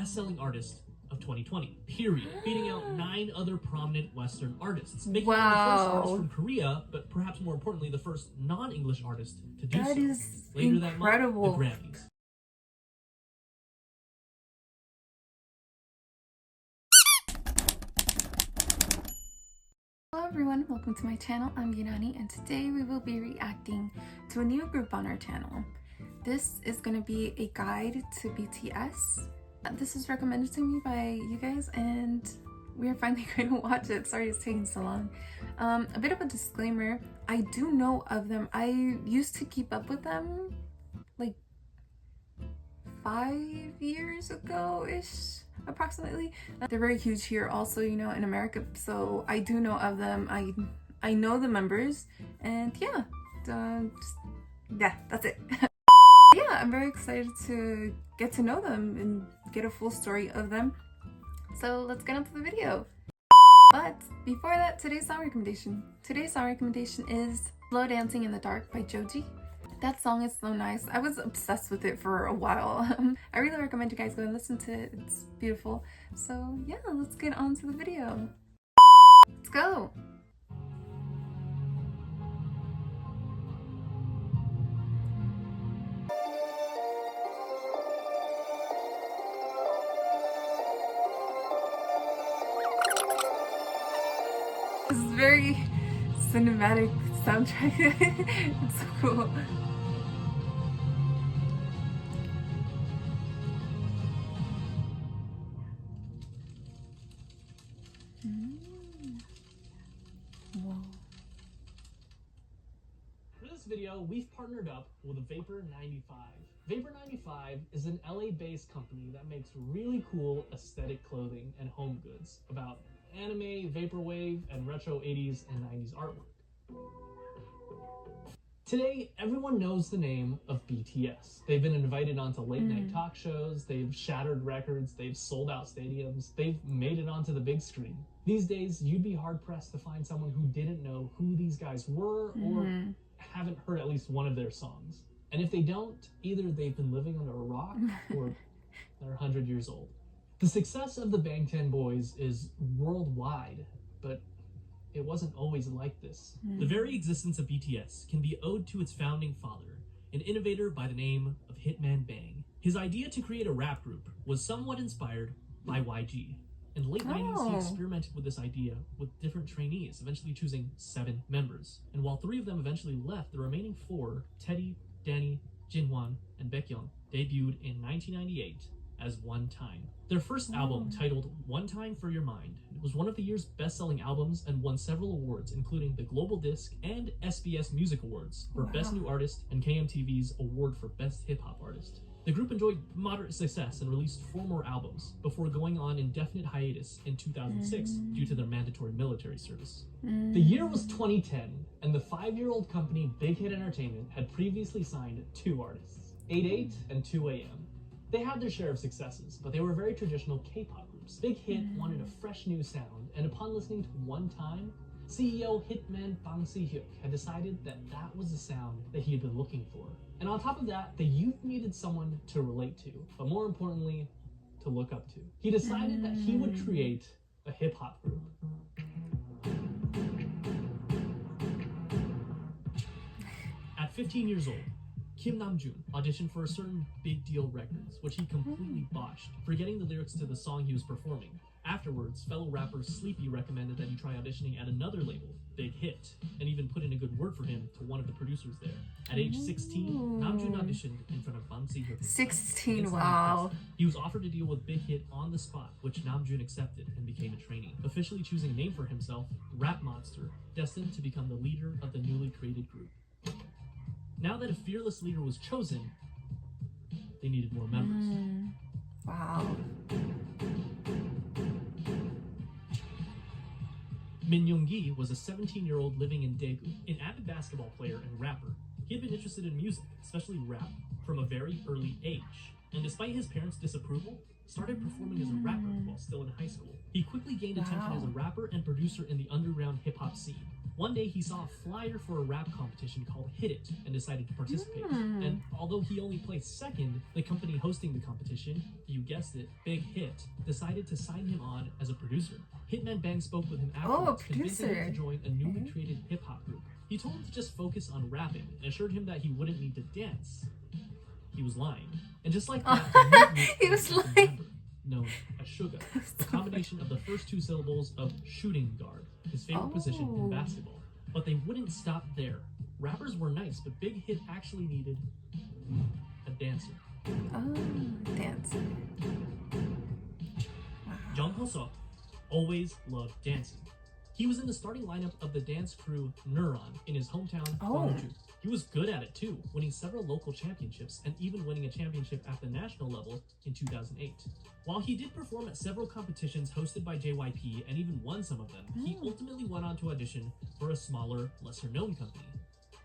best-selling artist of 2020, period, beating out 9 other prominent Western artists, making him the first artist from Korea, but perhaps more importantly, the first non-English artist to do so. That is Later incredible. that month, the Grammys. Hello everyone, welcome to my channel. I'm Yurani, and today we will be reacting to a new group on our channel. This is going to be a guide to BTS. This is recommended to me by you guys, and we are finally going to watch it. Sorry it's taking so long. A bit of a disclaimer, I do know of them. I used to keep up with them like 5 years ago-ish, approximately. They're very huge here also, you know, in America, so I do know of them. I know the members, and yeah, that's it. Yeah, I'm very excited to get to know them and get a full story of them. So let's get into the video. But before that, today's song recommendation. Today's song recommendation is Slow Dancing in the Dark by Joji. That song is so nice. I was obsessed with it for a while. I really recommend you guys go and listen to it. It's beautiful. So yeah, let's get on to the video. Let's go. This is very cinematic soundtrack. It's so cool. Whoa. For this video, we've partnered up with Vapor 95. Vapor 95 is an LA-based company that makes really cool aesthetic clothing and home goods about anime, vaporwave, and retro 80s and 90s artwork. Today, everyone knows the name of BTS. They've been invited onto late-night talk shows, they've shattered records, they've sold out stadiums, they've made it onto the big screen. These days, you'd be hard-pressed to find someone who didn't know who these guys were or haven't heard at least one of their songs. And if they don't, either they've been living under a rock or they're 100 years old. The success of the Bangtan Boys is worldwide, but it wasn't always like this. The very existence of BTS can be owed to its founding father, an innovator by the name of Hitman Bang. His idea to create a rap group was somewhat inspired by YG. In the late 90s, he experimented with this idea with different trainees, eventually choosing 7 members. And while 3 of them eventually left, the remaining 4, Teddy, Danny, Jinhwan, and Baekhyun, debuted in 1998 as One Time. Their first album, titled One Time for Your Mind, was one of the year's best-selling albums and won several awards, including the Global Disc and SBS Music Awards for Best New Artist and KMTV's award for Best Hip-Hop Artist. The group enjoyed moderate success and released 4 more albums before going on indefinite hiatus in 2006 due to their mandatory military service. The year was 2010, and the 5-year-old company Big Hit Entertainment had previously signed 2 artists, 88 and 2AM. They had their share of successes, but they were very traditional K-pop groups. Big Hit wanted a fresh new sound, and upon listening to One Time, CEO Hitman Bang Si-hyuk had decided that that was the sound that he had been looking for. And on top of that, the youth needed someone to relate to, but more importantly, to look up to. He decided that he would create a hip-hop group. At 15 years old, KimNamjoon auditioned for a certain Big Deal Records, which he completely botched, forgetting the lyrics to the song he was performing. Afterwards, fellow rapper Sleepy recommended that he try auditioning at another label, Big Hit, and even put in a good word for him to one of the producers there. At age 16, Namjoon auditioned in front of Bang Si-hyuk. 16, wow. He was offered a deal with Big Hit on the spot, which Namjoon accepted and became a trainee, officially choosing a name for himself, Rap Monster, destined to become the leader of the newly created group. Now that a fearless leader was chosen, they needed more members. Wow. Min Young-gi was a 17-year-old living in Daegu, an avid basketball player and rapper. He had been interested in music, especially rap, from a very early age, and despite his parents' disapproval, started performing as a rapper while still in high school. He quickly gained attention as a rapper and producer in the underground hip-hop scene. One day he saw a flyer for a rap competition called Hit It and decided to participate. And although he only placed second, the company hosting the competition, you guessed it, Big Hit, decided to sign him on as a producer. Hitman Bang spoke with him afterwards, convincing him to join a newly created hip-hop group. He told him to just focus on rapping and assured him that he wouldn't need to dance. He was lying. And just like that, he was lying. Known as Sugar, a combination of the first two syllables of shooting guard, his favorite position in basketball. But they wouldn't stop there. Rappers were nice, but Big Hit actually needed a dancer. Oh, dancer. Jung Ho-seok always loved dancing. He was in the starting lineup of the dance crew Neuron in his hometown, Gwangju. He was good at it too, winning several local championships and even winning a championship at the national level in 2008. While he did perform at several competitions hosted by JYP and even won some of them, he ultimately went on to audition for a smaller, lesser-known company,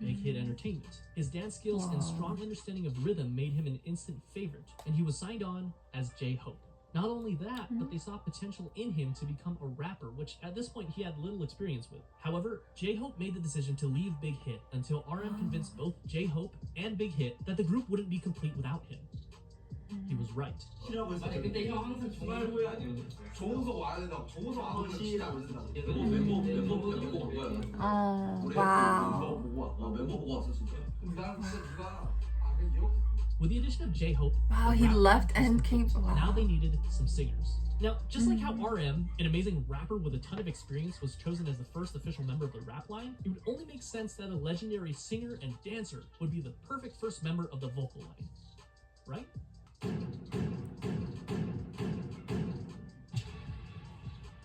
Big Hit Entertainment. His dance skills and strong understanding of rhythm made him an instant favorite, and he was signed on as J-Hope. Not only that, but they saw potential in him to become a rapper, which at this point he had little experience with. However, J-Hope made the decision to leave Big Hit until RM convinced both J-Hope and Big Hit that the group wouldn't be complete without him. He was right. 아니 근데 형 항상 정말 좋은 거 와야 된다고 좋은 거 하면 시라고 된다고 멤버 보고 간 거야. 우리 와우. 멤버 보고 왔어 진짜. 근데 나는 진짜 누가 With the addition of J-Hope, Wow, he left and came. Wow. now they needed some singers. Now, just like how RM, an amazing rapper with a ton of experience, was chosen as the first official member of the rap line, it would only make sense that a legendary singer and dancer would be the perfect first member of the vocal line. Right?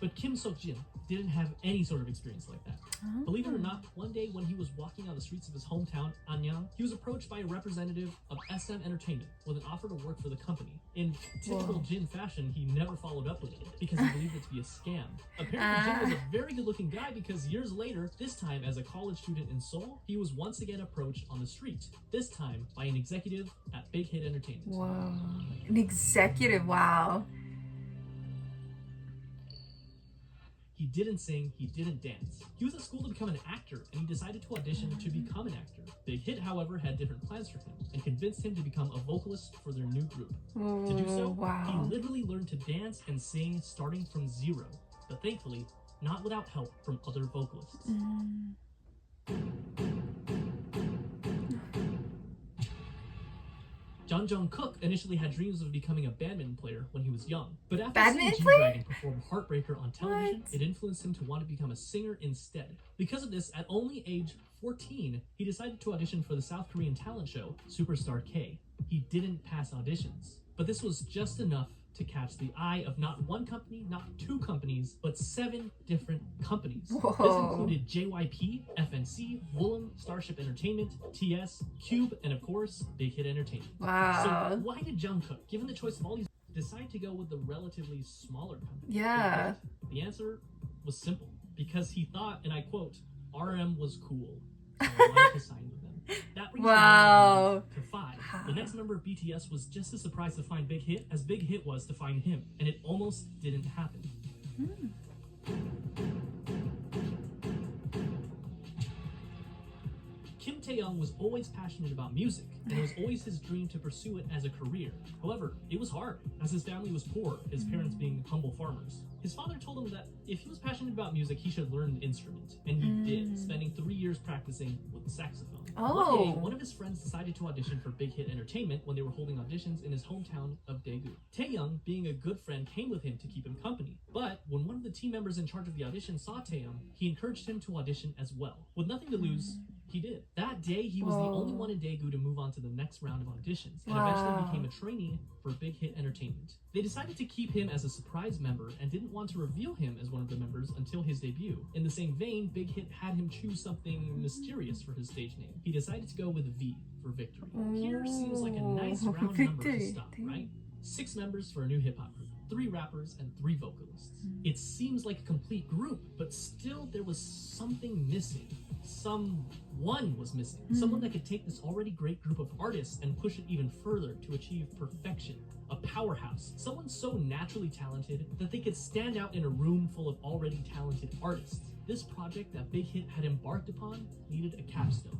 But Kim Seok-jin didn't have any sort of experience like that. Believe it or not, one day when he was walking on the streets of his hometown, Anyang, he was approached by a representative of SM Entertainment with an offer to work for the company. In typical Jin fashion, he never followed up with it because he believed it to be a scam. Apparently, Jin was a very good-looking guy because years later, this time as a college student in Seoul, he was once again approached on the street, this time by an executive at Big Hit Entertainment. Whoa. An executive, wow. He didn't sing, he didn't dance. He was at school to become an actor, and he decided to audition to become an actor. Big Hit, however, had different plans for him, and convinced him to become a vocalist for their new group. To do so, he literally learned to dance and sing starting from zero, but thankfully, not without help from other vocalists. Jung Jung-kook initially had dreams of becoming a badminton player when he was young, but after seeing G-Dragon perform Heartbreaker on television, it influenced him to want to become a singer instead. Because of this, at only age 14, he decided to audition for the South Korean talent show, Superstar K. He didn't pass auditions, but this was just enough to catch the eye of not one company, not two companies, but 7 different companies. Whoa. This included JYP, FNC, Woollim, Starship Entertainment, TS, Cube, and of course, Big Hit Entertainment. Wow. So why did Jungkook, given the choice of all these, decide to go with the relatively smaller company? Yeah. The answer was simple. Because he thought, and I quote, RM was cool. So I wanted to sign with them. That brings Wow. to 5. The next member of BTS was just as surprised to find Big Hit as Big Hit was to find him, and it almost didn't happen. Kim Tae-young was always passionate about music, and it was always his dream to pursue it as a career. However, it was hard, as his family was poor, his parents being humble farmers. His father told him that if he was passionate about music, he should learn an instrument, and he did, spending 3 years practicing with the saxophone. One day, one of his friends decided to audition for Big Hit Entertainment when they were holding auditions in his hometown of Daegu. Taeyoung, being a good friend, came with him to keep him company. But when one of the team members in charge of the audition saw Taeyoung, he encouraged him to audition as well. With nothing to lose, he did. That day, he was the only one in Daegu to move on to the next round of auditions, and eventually became a trainee for Big Hit Entertainment. They decided to keep him as a surprise member and didn't want to reveal him as one of the members until his debut. In the same vein, Big Hit had him choose something mysterious for his stage name. He decided to go with V for victory. Here seems like a nice round number to stop, right? 6 members for a new hip-hop group. 3 rappers and 3 vocalists. It seems like a complete group, but still there was something missing. Someone was missing. Someone that could take this already great group of artists and push it even further to achieve perfection. A powerhouse. Someone so naturally talented that they could stand out in a room full of already talented artists. this project that Big Hit had embarked upon needed a capstone.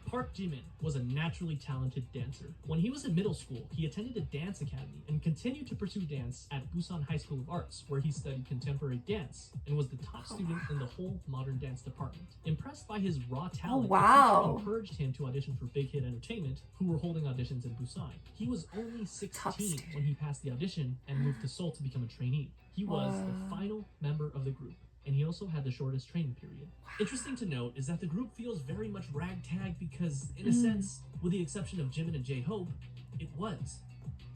Park Jimin was a naturally talented dancer. When he was in middle school, he attended a dance academy and continued to pursue dance at Busan High School of Arts, where he studied contemporary dance and was the top student in the whole modern dance department. Impressed by his raw talent, the teacher encouraged him to audition for Big Hit Entertainment, who were holding auditions in Busan. He was only 16 when he passed the audition and moved to Seoul to become a trainee. He was the final member of the group, and he also had the shortest training period. Interesting to note is that the group feels very much ragtag because, in a sense, with the exception of Jimin and J-Hope, it was.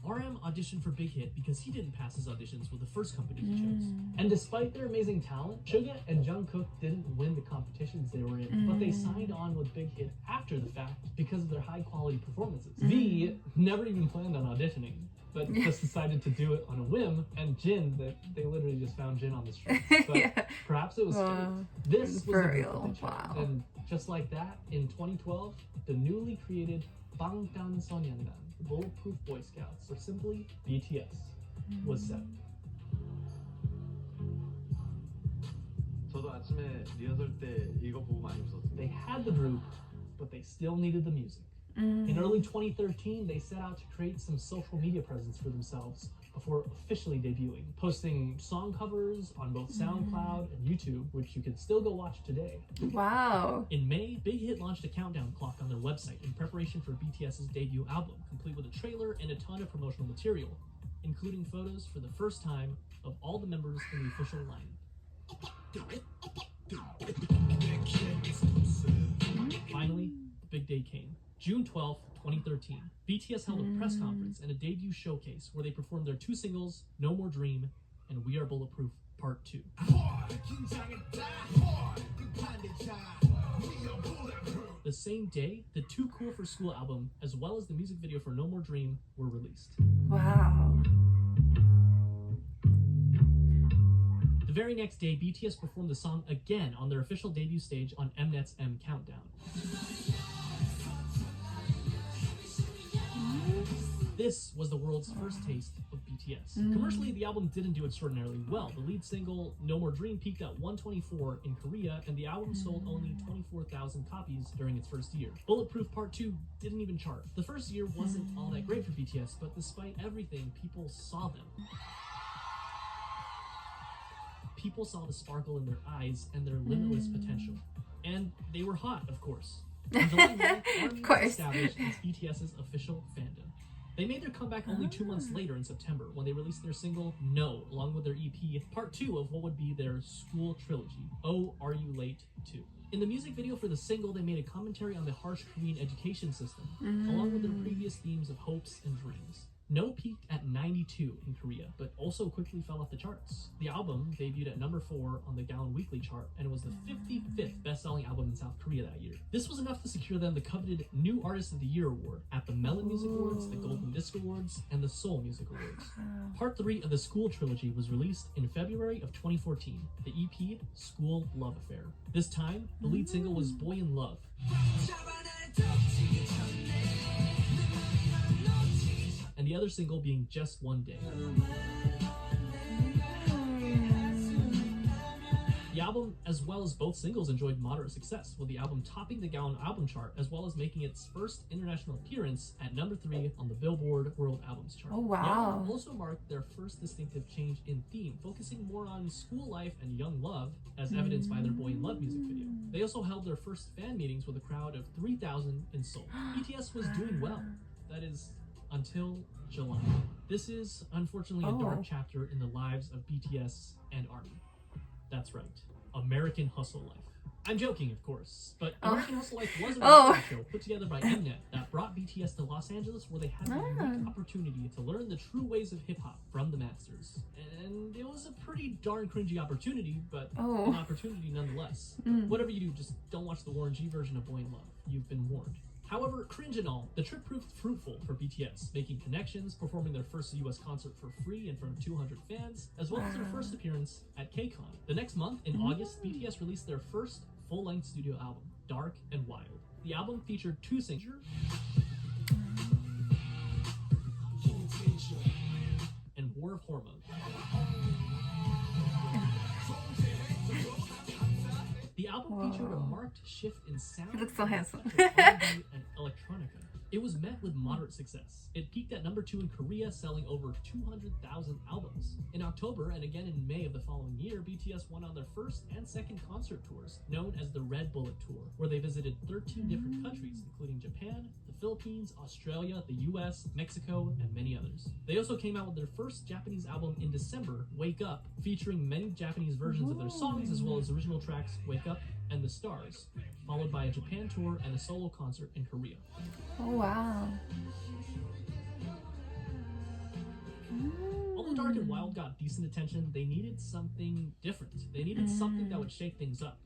RM auditioned for Big Hit because he didn't pass his auditions with the first company he chose. And despite their amazing talent, Suga and Jungkook didn't win the competitions they were in, but they signed on with Big Hit after the fact because of their high-quality performances. V never even planned on auditioning, but just decided to do it on a whim, and Jin, they literally just found Jin on the street. But perhaps it was fate. This was for a real. and just like that, in 2012, the newly created Bangtanso년dan, the Bulletproof Boy Scouts, or simply BTS, was set. 저도 아침에 리허설 때 이거 보고 많이 웃었어요. They had the group, but they still needed the music. In early 2013, they set out to create some social media presence for themselves before officially debuting, posting song covers on both SoundCloud and YouTube, which you can still go watch today. Wow. In May, Big Hit launched a countdown clock on their website in preparation for BTS's debut album, complete with a trailer and a ton of promotional material, including photos for the first time of all the members in the official lineup. Finally, the big day came. June 12th, 2013, BTS held a press conference and a debut showcase where they performed their two singles, No More Dream and We Are Bulletproof Part 2. The same day, the Too Cool for School album, as well as the music video for No More Dream, were released. Wow. The very next day, BTS performed the song again on their official debut stage on Mnet's M Countdown. This was the world's first taste of BTS. Commercially, the album didn't do extraordinarily well. The lead single, No More Dream, peaked at 124 in Korea, and the album sold only 24,000 copies during its first year. Bulletproof Part 2 didn't even chart. The first year wasn't all that great for BTS, but despite everything, people saw them. People saw the sparkle in their eyes and their limitless potential. And they were hot, of course. On July 9th, ARMY was established as BTS's official fandom. They made their comeback only 2 months later in September when they released their single No, along with their EP, part 2 of what would be their school trilogy, Oh, Are You Late 2. In the music video for the single, they made a commentary on the harsh Korean education system, along with their previous themes of hopes and dreams. No peaked at 92 in Korea, but also quickly fell off the charts. The album debuted at number 4 on the Gaon Weekly chart and was the 55th best-selling album in South Korea that year. This was enough to secure them the coveted New Artist of the Year award at the Melon Music Awards, the Golden Disc Awards, and the Seoul Music Awards. Part 3 of the School Trilogy was released in February of 2014, the EP School Love Affair. This time, the lead single was Boy in Love, and the other single being Just One Day. The album, as well as both singles, enjoyed moderate success, with the album topping the Gaon album chart, as well as making its first international appearance at number 3 on the Billboard World Albums chart. Oh, wow. The album also marked their first distinctive change in theme, focusing more on school life and young love, as evidenced by their Boy in Love music video. They also held their first fan meetings with a crowd of 3,000 in Seoul. BTS was doing well. That is, until July. This is unfortunately a dark chapter in the lives of BTS and ARMY. That's right, American Hustle Life. I'm joking, of course, but American Hustle Life was a reality show put together by Mnet that brought BTS to Los Angeles, where they had the unique opportunity to learn the true ways of hip-hop from the masters. And it was a pretty darn cringy opportunity, but an opportunity nonetheless. Whatever you do, just don't watch the Warren G version of Boy in Love. You've been warned. However, cringe and all, the trip proved fruitful for BTS, making connections, performing their first US concert for free in front of 200 fans, as well as their first appearance at KCON. The next month, in August, BTS released their first full-length studio album, Dark and Wild. The album featured 2 singles and War of hormone. The album featured a marked shift in sound. He looks so handsome. R&B and electronica. It was met with moderate success. It peaked at number 2 in Korea, selling over 200,000 albums. In October and again in May of the following year, BTS went on their first and second concert tours, known as the Red Bullet Tour, where they visited 13 different countries, including Japan, the Philippines, Australia, the US, Mexico, and many others. They also came out with their first Japanese album in December, Wake Up, featuring many Japanese versions of their songs, as well as original tracks Wake Up and The Stars, followed by a Japan tour and a solo concert in Korea. Oh, wow. Although Dark and Wild got decent attention, they needed something different. They needed something that would shake things up.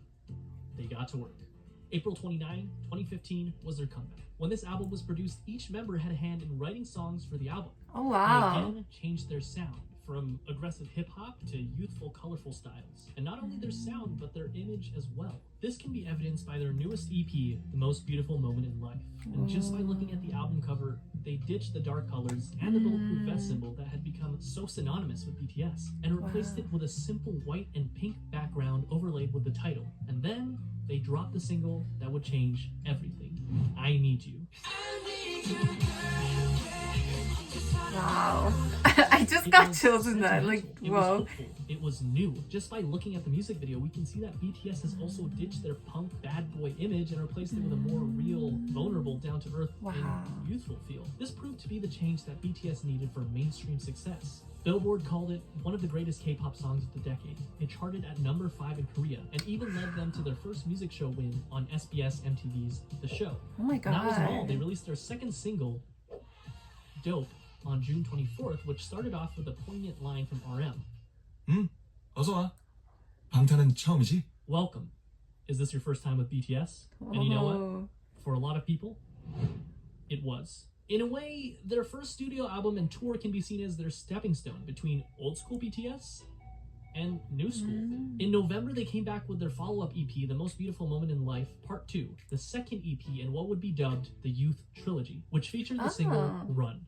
They got to work. April 29, 2015 was their comeback. When this album was produced, each member had a hand in writing songs for the album. Oh, wow. They again changed their sound, from aggressive hip-hop to youthful, colorful styles. And not only their sound, but their image as well. This can be evidenced by their newest EP, The Most Beautiful Moment in Life. And just by looking at the album cover, they ditched the dark colors and the bulletproof vest symbol that had become so synonymous with BTS, and replaced it with a simple white and pink background overlaid with the title. And then they dropped the single that would change everything. I Need You. Wow. I just got chills in that. Like, it whoa. was hopeful. It was new. Just by looking at the music video, we can see that BTS has also ditched their punk bad boy image and replaced it with a more real, vulnerable, down-to-earth, and youthful feel. This proved to be the change that BTS needed for mainstream success. Billboard called it one of the greatest K-pop songs of the decade. It charted at number 5 in Korea, and even led them to their first music show win on SBS MTV's The Show. Oh my god. And that wasn't all. They released their second single, Dope, on June 24th, which started off with a poignant line from RM. 어서 와. 방탄은 처음이지? Welcome. Is this your first time with BTS? And you know what? For a lot of people, it was. In a way, their first studio album and tour can be seen as their stepping stone between old school BTS and new school. In November, they came back with their follow-up EP, The Most Beautiful Moment in Life, Part 2, the second EP in what would be dubbed the Youth Trilogy, which featured the single Run.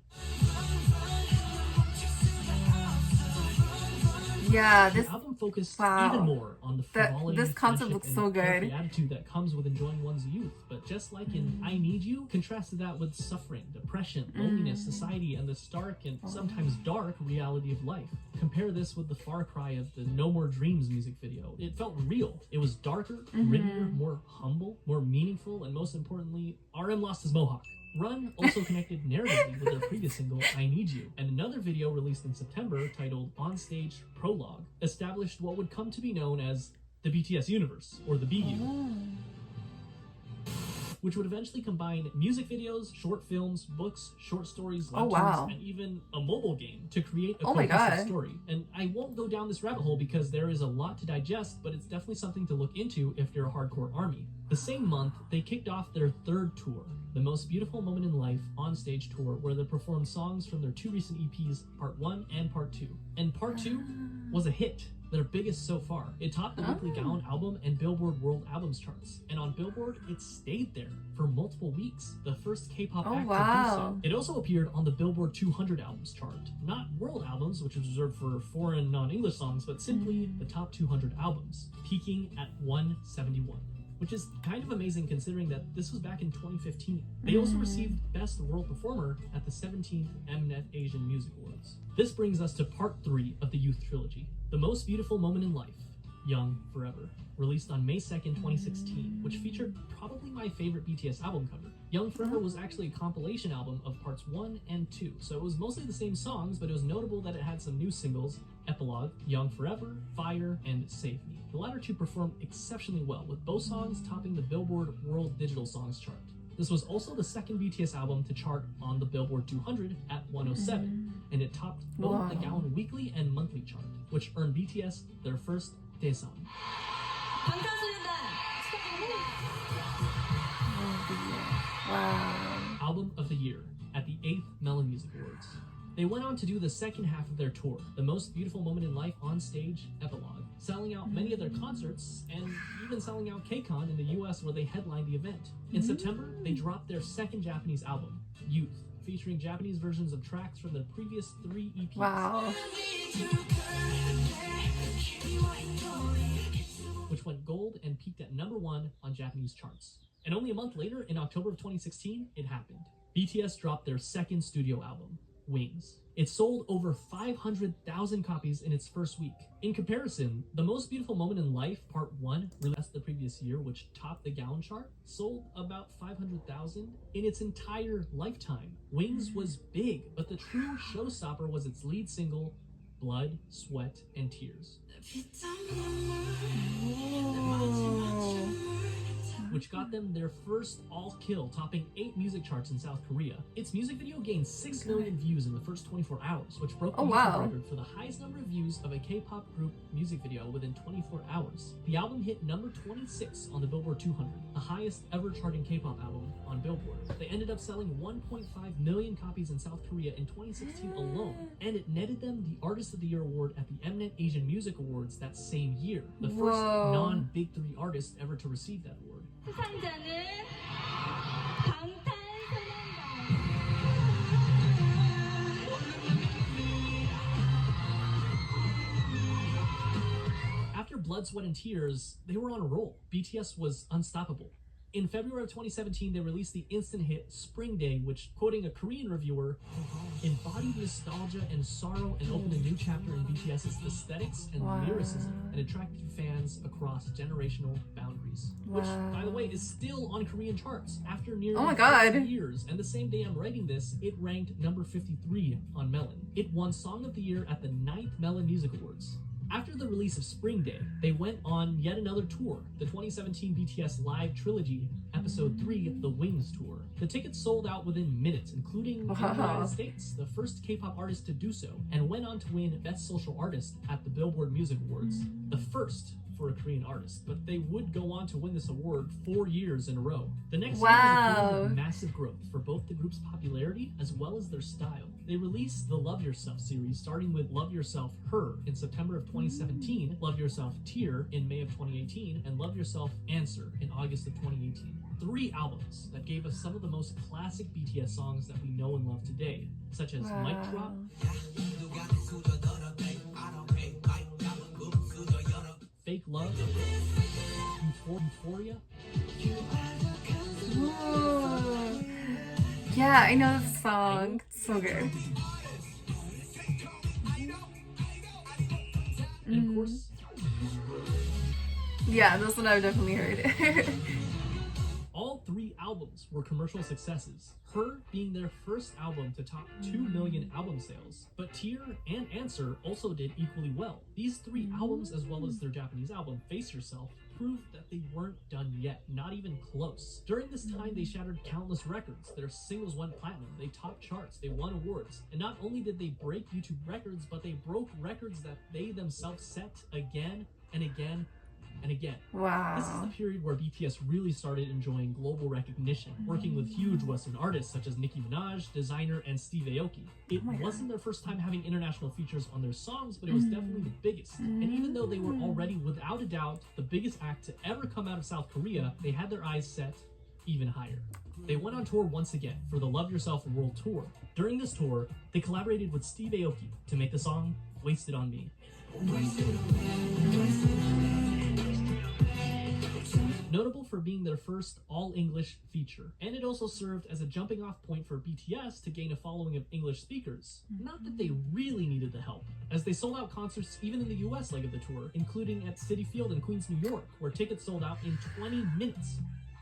Yeah, this The album focused even more on the frivolity, this concept friendship, looks so and good. carefree attitude that comes with enjoying one's youth. But just like in I Need You, contrasted that with suffering, depression, loneliness, society, and the stark and sometimes dark reality of life. Compare this with the far cry of the No More Dreams music video. It felt real. It was darker, grittier, more humble, more meaningful, and most importantly, RM lost his mohawk. Run also connected narratively with their previous single, I Need You, and another video released in September titled On Stage Prologue established what would come to be known as the BTS universe, or the BU, which would eventually combine music videos, short films, books, short stories, lectures, and even a mobile game to create a cohesive story. And I won't go down this rabbit hole because there is a lot to digest, but it's definitely something to look into if you're a hardcore ARMY. The same month, they kicked off their third tour, The Most Beautiful Moment in Life On Stage Tour, where they performed songs from their 2 recent EPs, Part 1 and Part 2. And Part 2 was a hit, their biggest so far. It topped the Weekly Gaon album and Billboard World Albums charts. And on Billboard, it stayed there for multiple weeks, the first K-pop act to do so. It also appeared on the Billboard 200 albums chart. Not world albums, which is reserved for foreign non-English songs, but simply the top 200 albums, peaking at 171. Which is kind of amazing considering that this was back in 2015. They also received Best World Performer at the 17th Mnet Asian Music Awards. This brings us to Part 3 of the Youth Trilogy, The Most Beautiful Moment in Life, Young Forever, released on May 2nd, 2016, which featured probably my favorite BTS album cover. Young Forever was actually a compilation album of parts 1 and 2, so it was mostly the same songs, but it was notable that it had some new singles, Epilogue, Young Forever, Fire, and Save Me. The latter two performed exceptionally well, with both songs topping the Billboard World Digital Songs chart. This was also the second BTS album to chart on the Billboard 200 at 107, and it topped both the Gaon weekly and monthly chart, which earned BTS their first Daesang. Album of the Year at the 8th Melon Music Awards. They went on to do the second half of their tour, The Most Beautiful Moment in Life On Stage Epilogue, selling out many of their concerts and even selling out KCON in the US where they headlined the event. In September, they dropped their second Japanese album, Youth, featuring Japanese versions of tracks from their previous 3 EPs. Wow. Which went gold and peaked at #1 on Japanese charts. And only a month later, in October of 2016, it happened. BTS dropped their second studio album, Wings. It sold over 500,000 copies in its first week. In comparison, The Most Beautiful Moment in Life, Part 1, released the previous year, which topped the Gaon chart, sold about 500,000 in its entire lifetime. Wings was big, but the true showstopper was its lead single, Blood, Sweat, and Tears. Which got them their first all-kill, topping 8 music charts in South Korea. Its music video gained 6 million views in the first 24 hours, which broke the YouTube record for the highest number of views of a K-pop group music video within 24 hours. The album hit number 26 on the Billboard 200, the highest ever charting K-pop album on Billboard. They ended up selling 1.5 million copies in South Korea in 2016 alone, and it netted them the Artist of the Year award at the Mnet Asian Music Awards that same year, the first non-Big 3 artist ever to receive that award. 수상자는 방탄소년단. After Blood, Sweat, and Tears, they were on a roll. BTS was unstoppable. In February of 2017, they released the instant hit Spring Day, which, quoting a Korean reviewer, embodied nostalgia and sorrow and opened a new chapter in BTS's aesthetics and lyricism and attracted fans across generational boundaries. Which, by the way, is still on Korean charts after nearly 50 years. And the same day I'm writing this, it ranked number 53 on Melon. It won Song of the Year at the 9th Melon Music Awards. After the release of Spring Day, they went on yet another tour, the 2017 BTS Live Trilogy, Episode 3, The Wings Tour. The tickets sold out within minutes, including in the United States, the first K-pop artist to do so, and went on to win Best Social Artist at the Billboard Music Awards, the first for a Korean artist, but they would go on to win this award 4 years in a row. The next year was a period of massive growth for both the group's popularity as well as their style. They released the Love Yourself series, starting with Love Yourself Her in September of 2017, Love Yourself Tear in May of 2018, and Love Yourself Answer in August of 2018. 3 albums that gave us some of the most classic BTS songs that we know and love today, such as Mic Drop, Fake Love, Euphoria. Ooh. Yeah, I know this song. It's so good. And of course, yeah, this one I've definitely heard. all 3 albums were commercial successes. Her being their first album to top 2 million album sales, but Tear and Answer also did equally well. These 3 albums, as well as their Japanese album, Face Yourself, proved that they weren't done yet, not even close. During this time, they shattered countless records. Their singles went platinum, they topped charts, they won awards. And not only did they break YouTube records, but they broke records that they themselves set again and again and again. Wow. This is the period where BTS really started enjoying global recognition, working with huge Western artists such as Nicki Minaj, Designer, and Steve Aoki. It wasn't their first time having international features on their songs, but it was definitely the biggest. And even though they were already, without a doubt, the biggest act to ever come out of South Korea, they had their eyes set even higher. They went on tour once again for the Love Yourself World Tour. During this tour, they collaborated with Steve Aoki to make the song Wasted on Me. Notable for being their first all-English feature, and it also served as a jumping-off point for BTS to gain a following of English speakers. Not that they really needed the help, as they sold out concerts even in the US leg of the tour, including at Citi Field in Queens, New York, where tickets sold out in 20 minutes.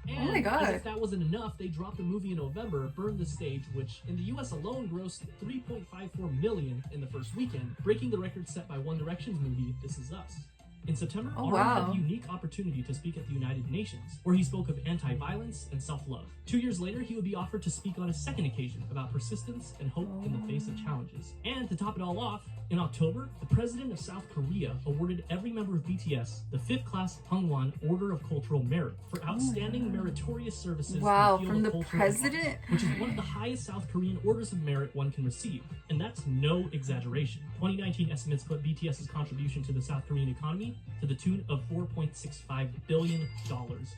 And oh my God. As if that wasn't enough, they dropped the movie in November, Burn the Stage, which in the US alone grossed $3.54 million in the first weekend, breaking the record set by One Direction's movie, This Is Us. In September, Ari had the unique opportunity to speak at the United Nations, where he spoke of anti-violence and self-love. 2 years later, he would be offered to speak on a second occasion about persistence and hope in the face of challenges. And to top it all off, in October, the president of South Korea awarded every member of BTS the 5th class Hwangwon Order of Cultural Merit for outstanding meritorious services in the field of cultural president? Which is one of the highest South Korean orders of merit one can receive. And that's no exaggeration. 2019 estimates put BTS's contribution to the South Korean economy to the tune of $4.65 billion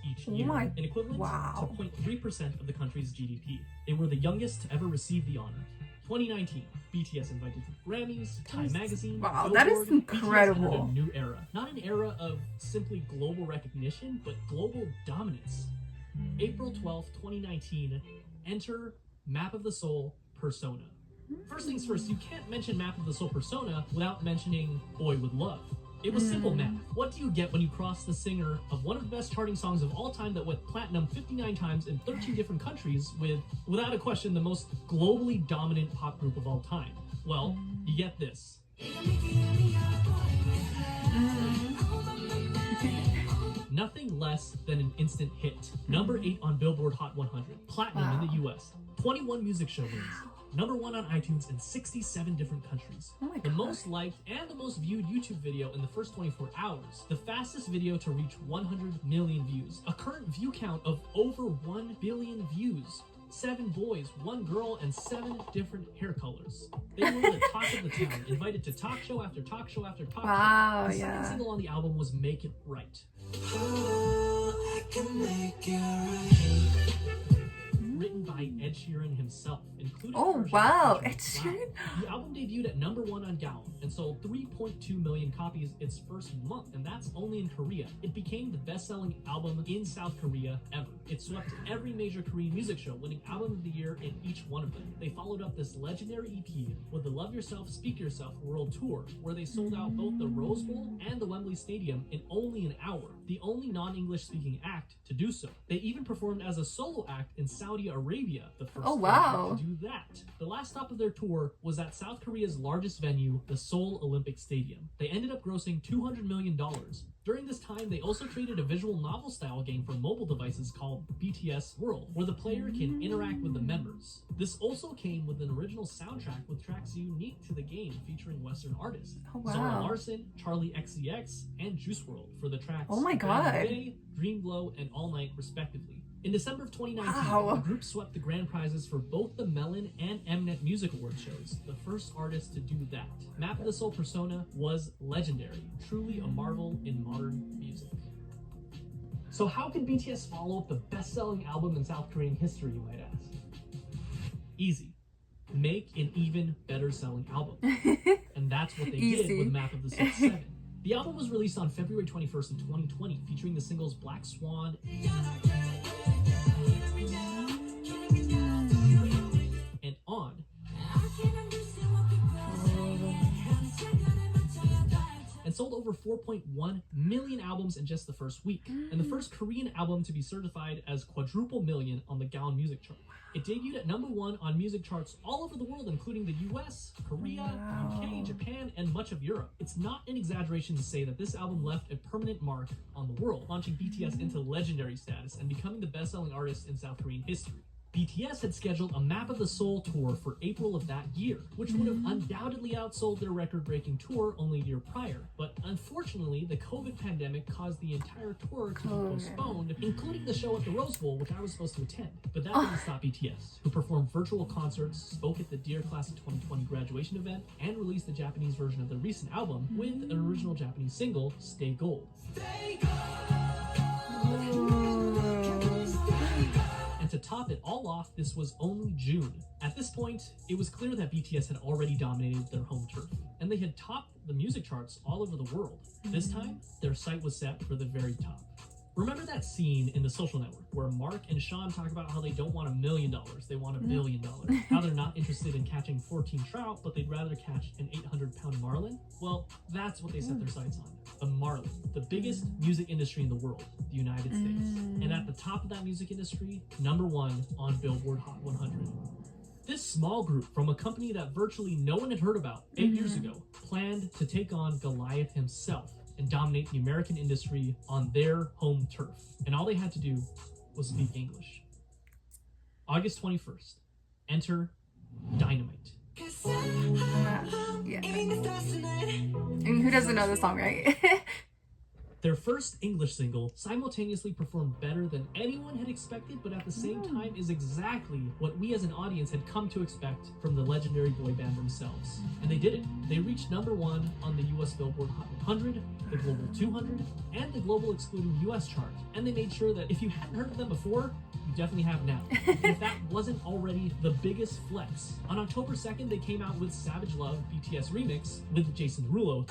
each year, an equivalent to 0.3% of the country's GDP. They were the youngest to ever receive the honor. 2019, BTS invited to the Grammys, Time Magazine. Wow, Billboard. that is incredible. BTS entered a new era. Not an era of simply global recognition, but global dominance. April 12th, 2019, enter Map of the Soul Persona. First things first, you can't mention Map of the Soul Persona without mentioning Boy With Love. It was simple math. What do you get when you cross the singer of one of the best charting songs of all time that went platinum 59 times in 13 different countries with, without a question, the most globally dominant pop group of all time? Well, you get this. Nothing less than an instant hit. Number 8 on Billboard Hot 100. Platinum in the US. 21 music show wins. Number 1 on iTunes in 67 different countries. Oh my God. The most liked and the most viewed YouTube video in the first 24 hours. The fastest video to reach 100 million views. A current view count of over 1 billion views. 7 boys, 1 girl, and 7 different hair colors. They were the talk of the town, invited to talk show after talk show after talk show. The second single on the album was Make It Right. I can make it right. Written by Ed Sheeran himself, including Ed Sheeran. The album debuted at number 1 on Gaon and sold 3.2 million copies its first month, and that's only in Korea. It became the best-selling album in South Korea ever. It swept every major Korean music show, winning Album of the Year in each one of them. They followed up this legendary EP with the Love Yourself, Speak Yourself World Tour, where they sold out both the Rose Bowl and the Wembley Stadium in only an hour, the only non-English speaking act to do so. They even performed as a solo act in Saudi Arabia, the first to do that. The last stop of their tour was at South Korea's largest venue, the Seoul Olympic Stadium. They ended up grossing $200 million. During this time, they also created a visual novel style game for mobile devices called BTS World, where the player can interact with the members. This also came with an original soundtrack with tracks unique to the game featuring Western artists. Zara Larsson, Charlie XCX, and Juice WRLD for the tracks Day, Dream Glow, and All Night respectively. In December of 2019, the group swept the grand prizes for both the Melon and Mnet Music Award shows, the first artist to do that. Map of the Soul Persona was legendary, truly a marvel in modern music. So how could BTS follow up the best-selling album in South Korean history, you might ask? Easy. Make an even better-selling album. And that's what they did with Map of the Soul 7. The album was released on February 21st of 2020, featuring the singles Black Swan and On. And sold over 4.1 million albums in just the first week, and the first Korean album to be certified as quadruple million on the Gaon music chart. It debuted at number 1 on music charts all over the world, including the US, Korea, UK, Japan, and much of Europe. It's not an exaggeration to say that this album left a permanent mark on the world, launching BTS into legendary status and becoming the best-selling artist in South Korean history. BTS had scheduled a Map of the Soul tour for April of that year, which would have undoubtedly outsold their record-breaking tour only a year prior. But unfortunately, the COVID pandemic caused the entire tour to be postponed, including the show at the Rose Bowl, which I was supposed to attend. But that didn't stop BTS, who performed virtual concerts, spoke at the Dear Class of 2020 graduation event, and released the Japanese version of their recent album with an original Japanese single, Stay Gold. Stay Gold! To top it all off, this was only June. At this point, it was clear that BTS had already dominated their home turf, and they had topped the music charts all over the world. This time, their sight was set for the very top. Remember that scene in The Social Network where Mark and Sean talk about how they don't want $1 million, they want $1 billion. How they're not interested in catching 14 trout, but they'd rather catch an 800-pound marlin? Well, that's what they set their sights on. A marlin, the biggest music industry in the world, the United States. And at the top of that music industry, number 1 on Billboard Hot 100. This small group from a company that virtually no one had heard about 8 years ago planned to take on Goliath himself and dominate the American industry on their home turf. And all they had to do was speak English. August 21st, enter Dynamite. Yeah. I mean, who doesn't know the song, right? Their first English single simultaneously performed better than anyone had expected, but at the same time is exactly what we as an audience had come to expect from the legendary boy band themselves. And they did it. They reached #1 on the US Billboard Hot 100, the Global 200, and the Global Excluding US chart. And they made sure that if you hadn't heard of them before, you definitely have now. If that wasn't already the biggest flex, on October 2nd, they came out with Savage Love BTS Remix with Jason Derulo.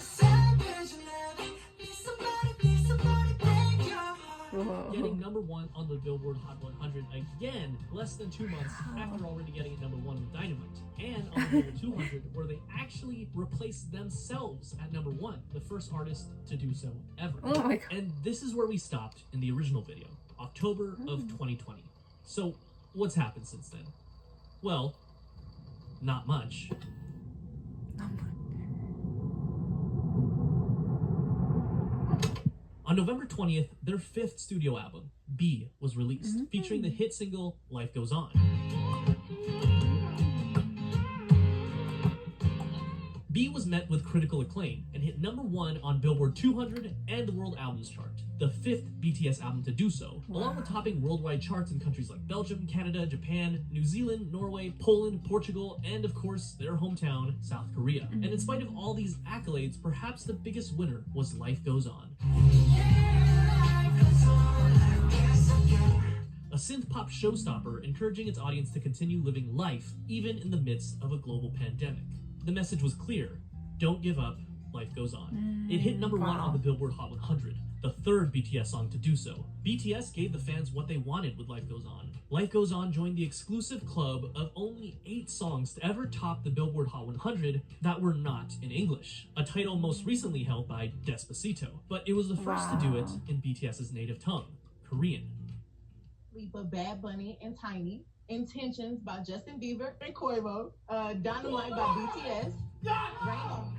Getting #1 on the Billboard Hot 100 again, less than 2 months after already getting it #1 with Dynamite. And on the Global 200, where they actually replaced themselves at #1, the first artist to do so ever. Oh my God. And this is where we stopped in the original video, October of 2020. So what's happened since then? Well, not much. On November 20th, their 5th studio album, B, was released, featuring the hit single Life Goes On. B was met with critical acclaim and hit #1 on Billboard 200 and the World Albums chart, the 5th BTS album to do so, along with topping worldwide charts in countries like Belgium, Canada, Japan, New Zealand, Norway, Poland, Portugal, and of course, their hometown, South Korea. And in spite of all these accolades, perhaps the biggest winner was Life Goes On. A synth-pop showstopper encouraging its audience to continue living life even in the midst of a global pandemic. The message was clear: don't give up, life goes on. It hit #1 on the Billboard Hot 100, the 3rd BTS song to do so. BTS gave the fans what they wanted with Life Goes On. Life Goes On joined the exclusive club of only 8 songs to ever top the Billboard Hot 100 that were not in English, a title most recently held by Btsvideo. But it was the first to do it in BTS's native tongue, Korean. Sleep of Bad Bunny and Tiny, Intentions by Justin Bieber and Quavo, Dynamite by BTS, Rain On.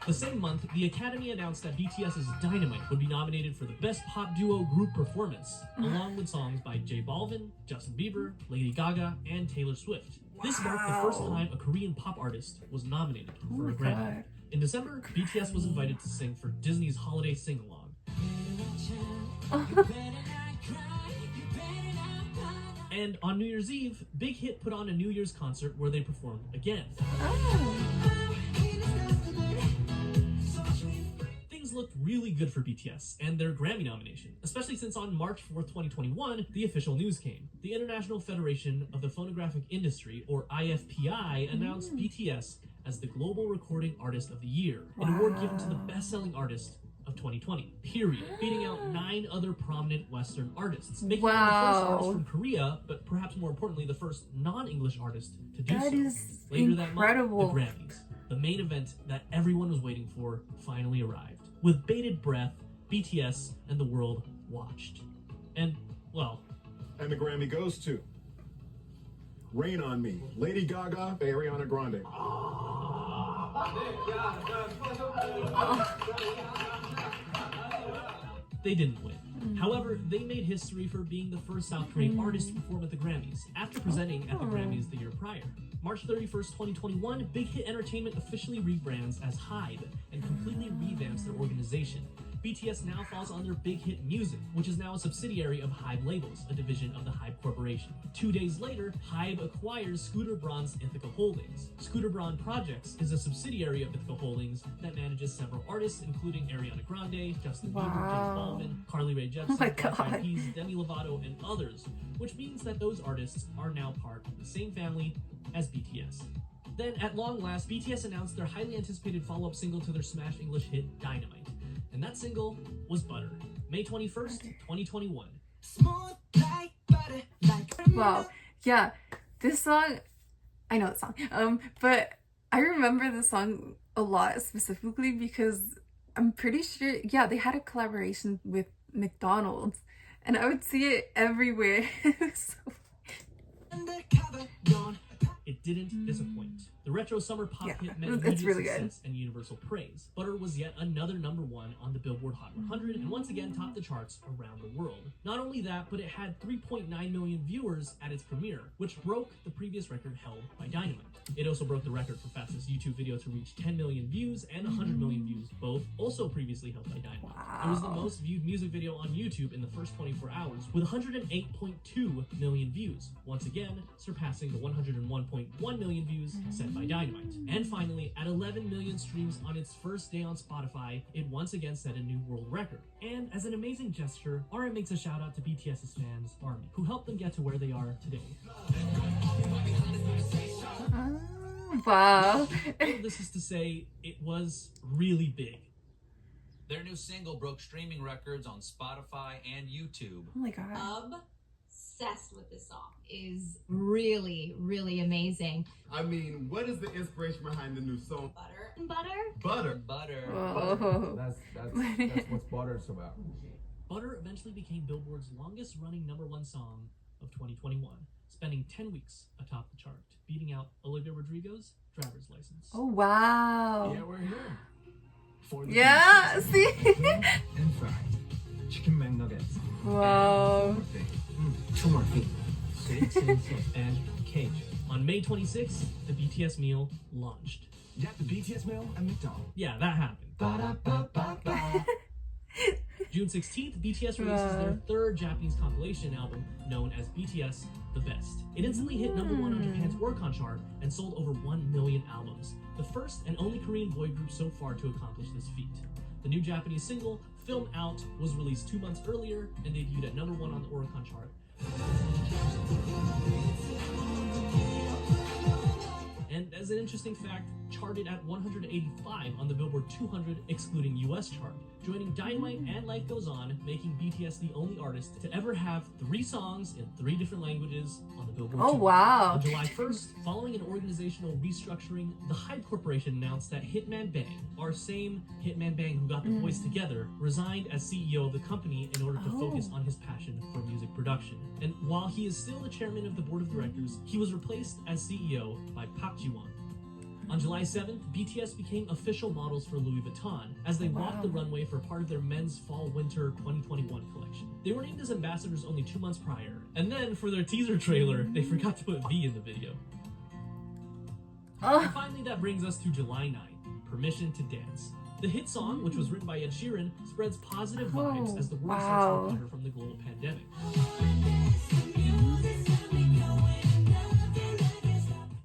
The same month, the Academy announced that BTS's Dynamite would be nominated for the Best Pop Duo Group Performance, along with songs by J Balvin, Justin Bieber, Lady Gaga, and Taylor Swift. This marked the first time a Korean pop artist was nominated for a Grammy. In December, BTS was invited to sing for Disney's holiday sing-along. And on New Year's Eve, Big Hit put on a New Year's concert where they performed again. Things looked really good for BTS and their Grammy nomination, especially since on March 4th, 2021, the official news came. The International Federation of the Phonographic Industry, or IFPI, announced BTS as the Global Recording Artist of the Year, an award given to the best-selling artist of 2020, period, beating out 9 other prominent Western artists, making them the first artist from Korea, but perhaps more importantly, the first non-English artist to do so. That is Later incredible. that month, the Grammys, the main event that everyone was waiting for, finally arrived. With bated breath, BTS and the world watched. And, well... And the Grammy goes to Rain on Me, Lady Gaga, Ariana Grande. They didn't win. However, they made history for being the first South Korean artist to perform at the Grammys, after presenting at the Grammys the year prior. March 31st, 2021, Big Hit Entertainment officially rebrands as HYBE and completely revamps their organization. BTS now falls under Big Hit Music, which is now a subsidiary of HYBE Labels, a division of the HYBE Corporation. 2 days later, HYBE acquires Scooter Braun's Ithaca Holdings. Scooter Braun Projects is a subsidiary of Ithaca Holdings that manages several artists, including Ariana Grande, Justin Bieber, J Balvin, Carly Rae Jepsen, Black Eyed Peas, Demi Lovato, and others, which means that those artists are now part of the same family as BTS. Then, at long last, BTS announced their highly anticipated follow-up single to their smash English hit, Dynamite. And that single was Butter, May 21st, 2021. Wow, yeah, this song, I know the song, but I remember the song a lot specifically because I'm pretty sure, yeah, they had a collaboration with McDonald's, and I would see it everywhere. it didn't disappoint. The retro summer pop hit met it's immediate really success and universal praise. Butter was yet another #1 on the Billboard Hot 100 and once again topped the charts around the world. Not only that, but it had 3.9 million viewers at its premiere, which broke the previous record held by Dynamite. It also broke the record for fastest YouTube video to reach 10 million views and 100 million views, both also previously held by Dynamite. It was the most viewed music video on YouTube in the first 24 hours with 108.2 million views, once again surpassing the 101.1 million views set by Dynamite. And finally, at 11 million streams on its first day on Spotify, it once again set a new world record. And as an amazing gesture, RM makes a shout out to BTS's fans, ARMY, who helped them get to where they are today. Wow. All of this is to say, it was really big. Their new single broke streaming records on Spotify and YouTube. Oh my god. Obsessed with this song. Is really, really amazing. I mean, what is the inspiration behind the new song? Butter. Butter. Oh. That's what Butter's about. Butter eventually became Billboard's longest running #1 song of 2021, spending 10 weeks atop the chart, beating out Olivia Rodrigo's Driver's License. Oh wow. Yeah, we're here. For the Yeah, see? and fried chicken McNuggets. Wow. Two more things. And Cajun. On May 26th, the BTS meal launched. Yeah, the BTS meal at McDonald's. Yeah, that happened. June 16th, BTS releases their third Japanese compilation album known as BTS The Best. It instantly hit #1 on Japan's Oricon chart and sold over 1 million albums, the first and only Korean boy group so far to accomplish this feat. The new Japanese single, Film Out, was released 2 months earlier and debuted at #1 on the Oricon chart. And as an interesting fact, charted at 185 on the Billboard 200 excluding US chart, joining Dynamite and Life Goes On, making BTS the only artist to ever have 3 songs in 3 different languages on the Billboard 200. Oh wow. On July 1st, following an organizational restructuring, the Hype Corporation announced that Hitman Bang, our same Hitman Bang who got The Voice together, resigned as CEO of the company in order to focus on his passion for music production. And while he is still the chairman of the board of directors, he was replaced as CEO by Park Ji-won. On July 7th, BTS became official models for Louis Vuitton as they walked the runway for part of their men's fall-winter 2021 collection. They were named as ambassadors only 2 months prior, and then for their teaser trailer, they forgot to put V in the video. And finally, that brings us to July 9th, Permission to Dance. The hit song, which was written by Ed Sheeran, spreads positive vibes as the world starts to recover from the global pandemic.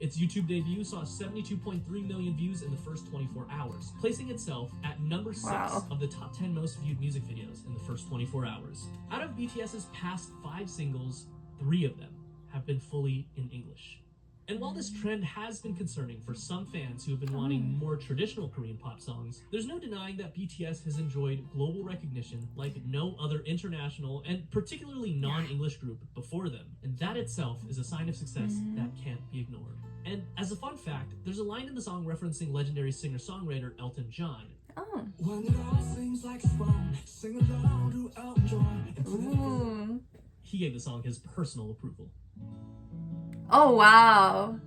Its YouTube debut saw 72.3 million views in the first 24 hours, placing itself at #6 of the top 10 most viewed music videos in the first 24 hours. Out of BTS's past 5 singles, 3 of them have been fully in English. And while this trend has been concerning for some fans who have been wanting more traditional Korean pop songs, there's no denying that BTS has enjoyed global recognition like no other international and particularly non-English group before them. And that itself is a sign of success that can't be ignored. And as a fun fact, there's a line in the song referencing legendary singer-songwriter Elton John. When it all seems like spring, sing along to Elton John. He gave the song his personal approval. Oh wow.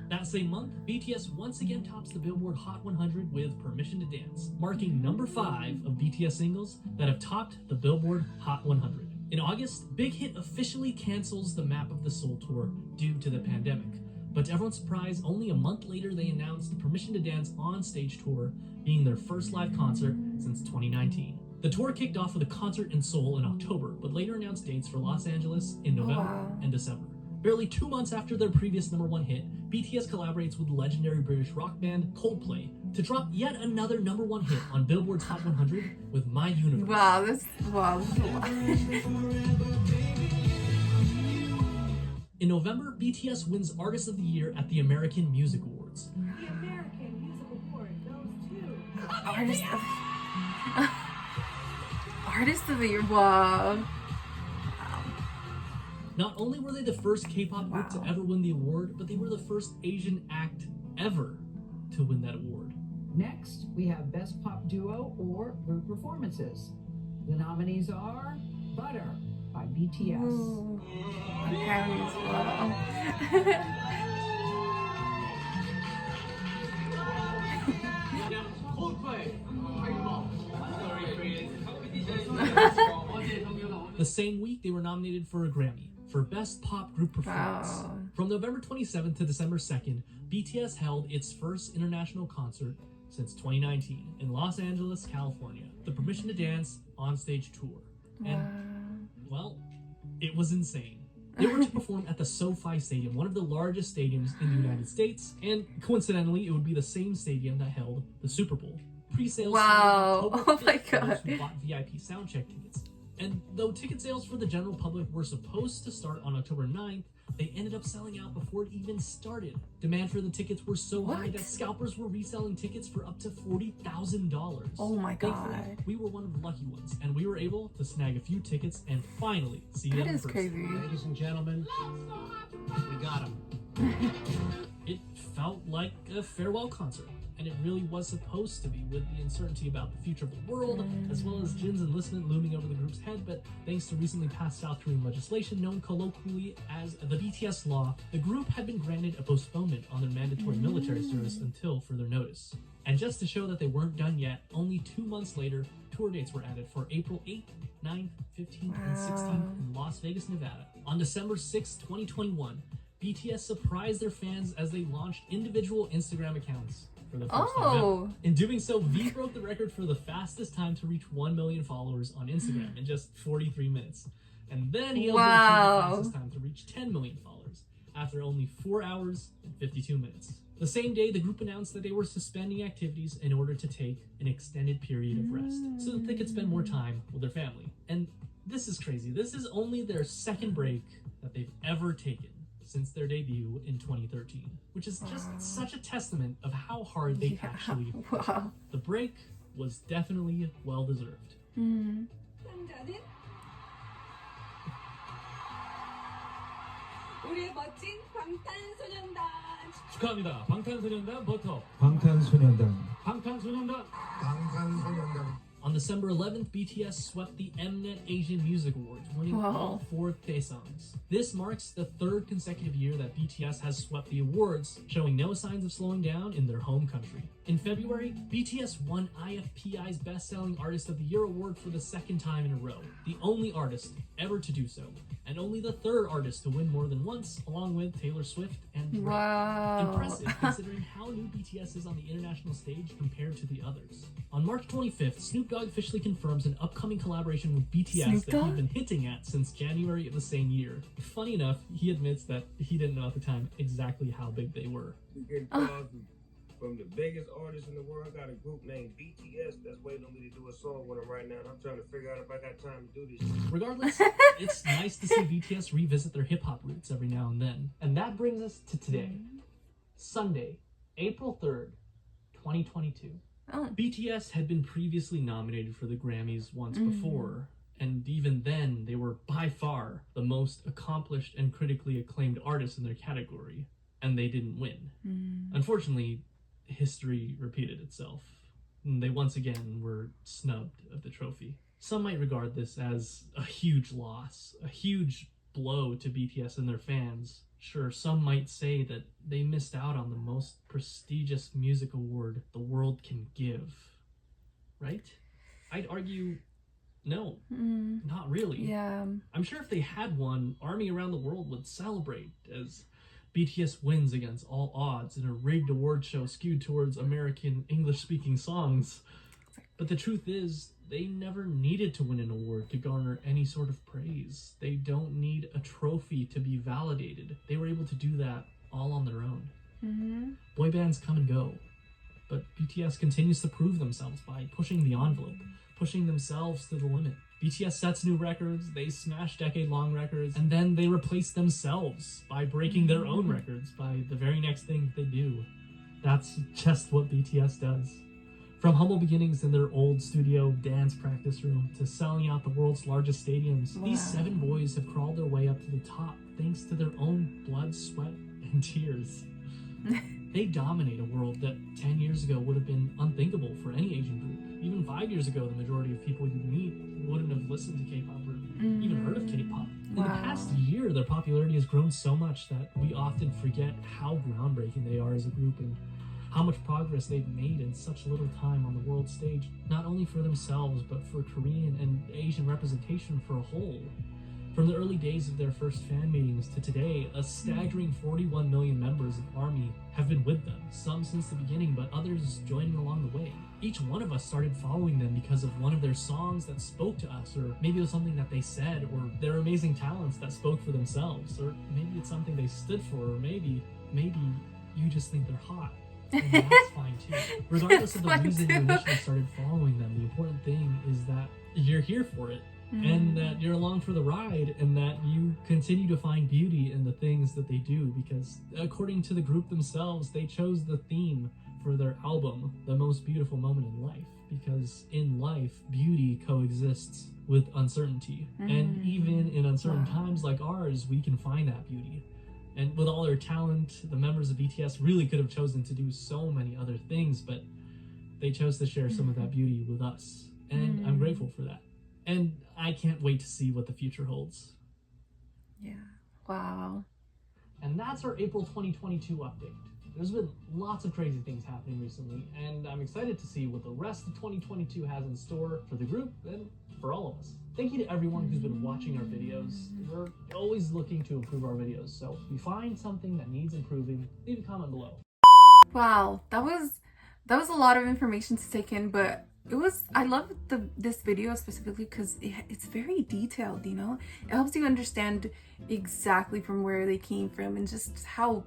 That same month, BTS once again tops the Billboard Hot 100 with Permission to Dance, marking #5 of BTS singles that have topped the Billboard Hot 100. In August, Big Hit officially cancels the Map of the Soul tour due to the pandemic. But to everyone's surprise, only a month later they announced the Permission to Dance on-stage tour, being their first live concert since 2019. The tour kicked off with a concert in Seoul in October, but later announced dates for Los Angeles in November and December. Barely 2 months after their previous #1 hit, BTS collaborates with legendary British rock band Coldplay to drop yet another #1 hit on Billboard's Hot 100 with My Universe. Wow, this is a lot. In November, BTS wins Artist of the Year at the American Music Awards. The American Music Award goes to Artist of the Year. Wow. Not only were they the first K-pop group to ever win the award, but they were the first Asian act ever to win that award. Next, we have Best Pop Duo or Group Performances. The nominees are Butter by BTS. The same week, they were nominated for a Grammy for Best Pop Group Performance. Wow. From November 27th to December 2nd, BTS held its first international concert since 2019 in Los Angeles, California, the Permission to Dance onstage tour. And, well, it was insane. They were to perform at the SoFi Stadium, one of the largest stadiums in the United States, and coincidentally, it would be the same stadium that held the Super Bowl. Pre-sales Wow. started Oh my October 5th for those God. who bought VIP soundcheck tickets. And though ticket sales for the general public were supposed to start on October 9th, they ended up selling out before it even started. Demand for the tickets were so high that scalpers were reselling tickets for up to $40,000. Oh my Thankfully, God. we were one of the lucky ones, and we were able to snag a few tickets and finally see them That in is person. crazy. Ladies and gentlemen, we got him. It felt like a farewell concert, and it really was supposed to be, with the uncertainty about the future of the world, as well as Jin's enlistment looming over the group's head. But thanks to recently passed South Korean legislation known colloquially as the BTS law, the group had been granted a postponement on their mandatory military service until further notice. And just to show that they weren't done yet, only 2 months later, tour dates were added for April 8th, 9th, 15th, and 16th in Las Vegas, Nevada. On December 6th, 2021, BTS surprised their fans as they launched individual Instagram accounts for the first time ever. In doing so, V broke the record for the fastest time to reach 1 million followers on Instagram in just 43 minutes. And then he also achieved the fastest time to reach 10 million followers after only 4 hours and 52 minutes. The same day, the group announced that they were suspending activities in order to take an extended period of rest so that they could spend more time with their family. And this is crazy. This is only their second break that they've ever taken since their debut in 2013, which is just such a testament of how hard they actually worked. The break was definitely well-deserved. 우리의 멋진 방탄소년단 축하합니다. 방탄소년단 버터. 방탄소년단. 방탄소년단. 방탄소년단. On December 11th, BTS swept the Mnet Asian Music Awards, winning all 4 Daesangs. This marks the 3rd consecutive year that BTS has swept the awards, showing no signs of slowing down in their home country. In February, BTS won IFPI's Best Selling Artist of the Year award for the 2nd time in a row, the only artist ever to do so, and only the 3rd artist to win more than once, along with Taylor Swift and Drake. Impressive, considering how new BTS is on the international stage compared to the others. On March 25th, Snoop Dogg officially confirms an upcoming collaboration with BTS that he'd been hinting at since January of the same year. Funny enough, he admits that he didn't know at the time exactly how big they were. We get calls from the biggest artists in the world. I got a group named BTS that's waiting on me to do a song with them right now, and I'm trying to figure out if I got time to do this. Regardless, it's nice to see BTS revisit their hip-hop roots every now and then. And that brings us to today, Sunday, April 3rd, 2022. BTS had been previously nominated for the Grammys once before, and even then, they were by far the most accomplished and critically acclaimed artists in their category, and they didn't win. Unfortunately, history repeated itself. They once again were snubbed of the trophy. Some might regard this as a huge loss, a huge blow to BTS and their fans. Sure, some might say that they missed out on the most prestigious music award the world can give. Right? I'd argue, no, not really. Yeah. I'm sure if they had one, ARMY around the world would celebrate as BTS wins against all odds in a rigged award show skewed towards American English-speaking songs. But the truth is, they never needed to win an award to garner any sort of praise. They don't need a trophy to be validated. They were able to do that all on their own. Boy bands come and go, but BTS continues to prove themselves by pushing the envelope, pushing themselves to the limit. BTS sets new records, they smash decade-long records, and then they replace themselves by breaking their own records by the very next thing they do. That's just what BTS does. From humble beginnings in their old studio dance practice room to selling out the world's largest stadiums, these 7 boys have crawled their way up to the top thanks to their own blood, sweat, and tears. They dominate a world that 10 years ago would have been unthinkable for any Asian group. Even 5 years ago, the majority of people you'd meet wouldn't have listened to K-pop or even heard of K-pop. In the past year, their popularity has grown so much that we often forget how groundbreaking they are as a group and how much progress they've made in such little time on the world stage, not only for themselves, but for Korean and Asian representation for a whole. From the early days of their first fan meetings to today, a staggering 41 million members of ARMY have been with them, some since the beginning, but others joining along the way. Each one of us started following them because of one of their songs that spoke to us, or maybe it was something that they said, or their amazing talents that spoke for themselves, or maybe it's something they stood for, or maybe you just think they're hot. And that's fine too. Regardless of the reason you initially started following them, the important thing is that you're here for it. And that you're along for the ride, and that you continue to find beauty in the things that they do, because according to the group themselves, they chose the theme for their album, The Most Beautiful Moment in Life, because in life, beauty coexists with uncertainty. And even in uncertain times like ours, we can find that beauty. And with all their talent, the members of BTS really could have chosen to do so many other things, but they chose to share some of that beauty with us. And I'm grateful for that. And I can't wait to see what the future holds. Yeah. Wow. And that's our April 2022 update. There's been lots of crazy things happening recently, and I'm excited to see what the rest of 2022 has in store for the group and for all of us. Thank you to everyone who's been watching our videos. We're always looking to improve our videos, so if you find something that needs improving, leave a comment below. Wow, that was a lot of information to take in, but I love this video specifically because it's very detailed, you know? It helps you understand exactly from where they came from and just how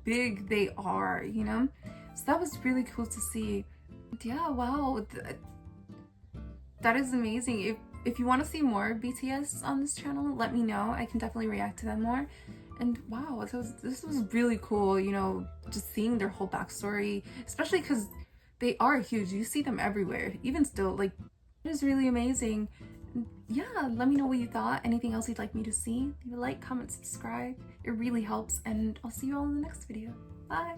big they are, you know? So that was really cool to see. Yeah, wow. That is amazing. If you want to see more BTS on this channel, let me know. I can definitely react to them more. And wow, this was really cool, you know, just seeing their whole backstory, especially because they are huge. You see them everywhere. Even still, like, it is really amazing. And yeah, let me know what you thought. Anything else you'd like me to see? Leave a like, comment, subscribe. It really helps. And I'll see you all in the next video. Bye!